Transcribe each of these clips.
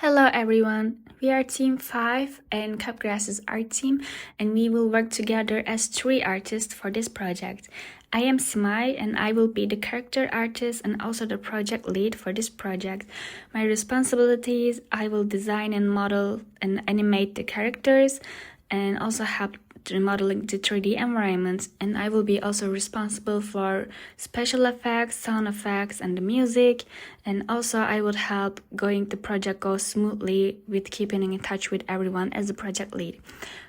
Hello everyone, we are Team 5 and Capgras is our team, and we will work together as 3 artists for this project. I am Simai and I will be the character artist and also the project lead for this project. My responsibilities, I will design and model and animate the characters and also help modeling the 3D environments, and I will be also responsible for special effects, sound effects, and the music, and also I would help going the project go smoothly with keeping in touch with everyone as the project lead.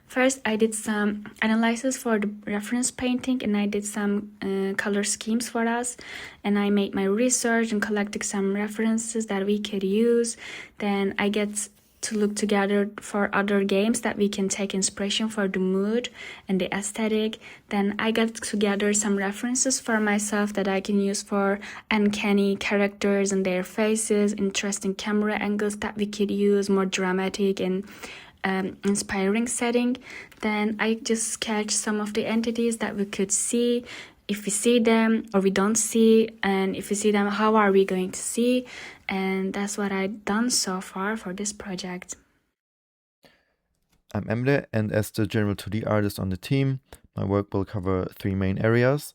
First, I did some analysis for the reference painting and I did some color schemes for us, and I made my research and collected some references that we could use. Then I get to look together for other games that we can take inspiration for the mood and the aesthetic. Then I got together some references for myself that I can use for uncanny characters and their faces, interesting camera angles that we could use, more dramatic and inspiring setting. Then I just sketched some of the entities that we could see, if we see them or we don't see, and if we see them, how are we going to see? And that's what I've done so far for this project. I'm Emre, and as the general 2D artist on the team, my work will cover 3 main areas.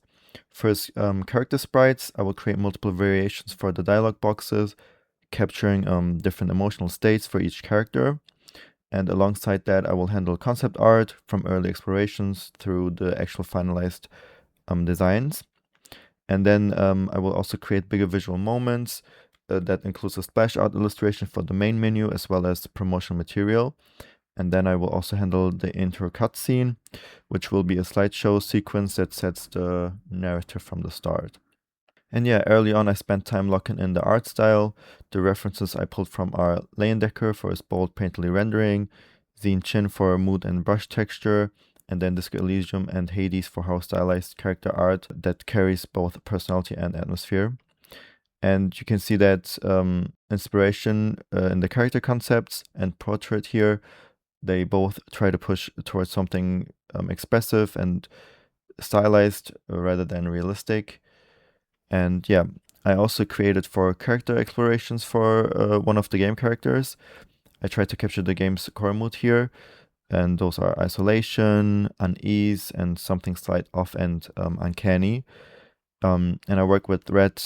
First, character sprites. I will create multiple variations for the dialogue boxes, capturing different emotional states for each character. And alongside that, I will handle concept art from early explorations through the actual finalized designs. And then I will also create bigger visual moments that includes a splash art illustration for the main menu as well as promotional material. And then I will also handle the intro cutscene, which will be a slideshow sequence that sets the narrative from the start. And yeah, early on I spent time locking in the art style. The references I pulled from are Leyendecker for his bold painterly rendering, Zine Chin for mood and brush texture, and then Disco Elysium and Hades for how stylized character art that carries both personality and atmosphere. And you can see that inspiration in the character concepts and portrait here. They both try to push towards something expressive and stylized rather than realistic. And yeah, I also created 4 character explorations for one of the game characters. I tried to capture the game's core mood here, and those are isolation, unease, and something slight off and uncanny. And I work with red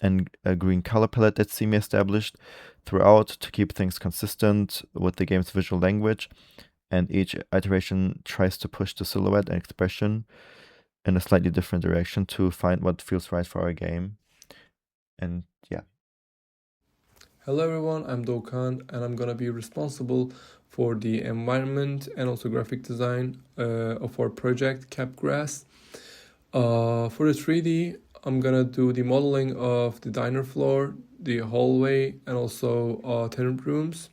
and a green color palette that's semi-established throughout to keep things consistent with the game's visual language, and each iteration tries to push the silhouette and expression in a slightly different direction to find what feels right for our game. And yeah. Hello everyone, I'm Doğukan and I'm gonna be responsible for the environment and also graphic design of our project Capgras. For the 3D, I'm gonna do the modeling of the diner floor, the hallway, and also tenant rooms.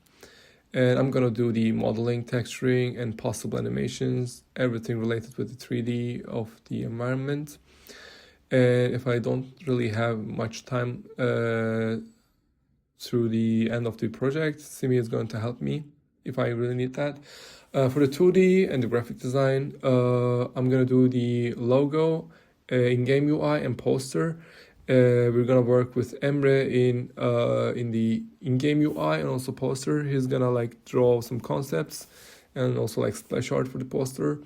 And I'm gonna do the modeling, texturing, and possible animations, everything related with the 3D of the environment. And if I don't really have much time through the end of the project, Simi is going to help me if I really need that. For the 2D and the graphic design, I'm gonna do the logo, in-game UI, and poster. We're gonna work with Emre in the in-game UI and also poster. He's gonna like draw some concepts and also like splash art for the poster.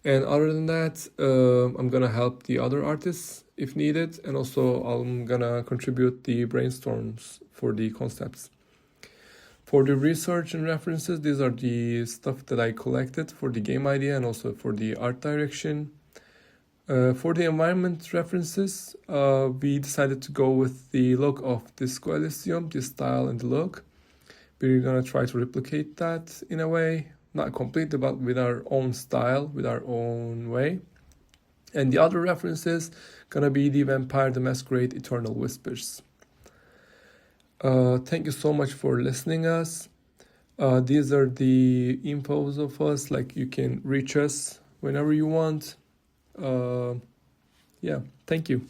And other than that, I'm gonna help the other artists if needed, and also I'm gonna contribute the brainstorms for the concepts. For the research and references, these are the stuff that I collected for the game idea and also for the art direction. For the environment references, we decided to go with the look of Disco Elysium, the style and the look. We're gonna try to replicate that in a way, not completely, but with our own style, with our own way. And the other references gonna be the Vampire the Masquerade Eternal Whispers. Thank you so much for listening us. These are the infos of us, like you can reach us whenever you want. Yeah, thank you.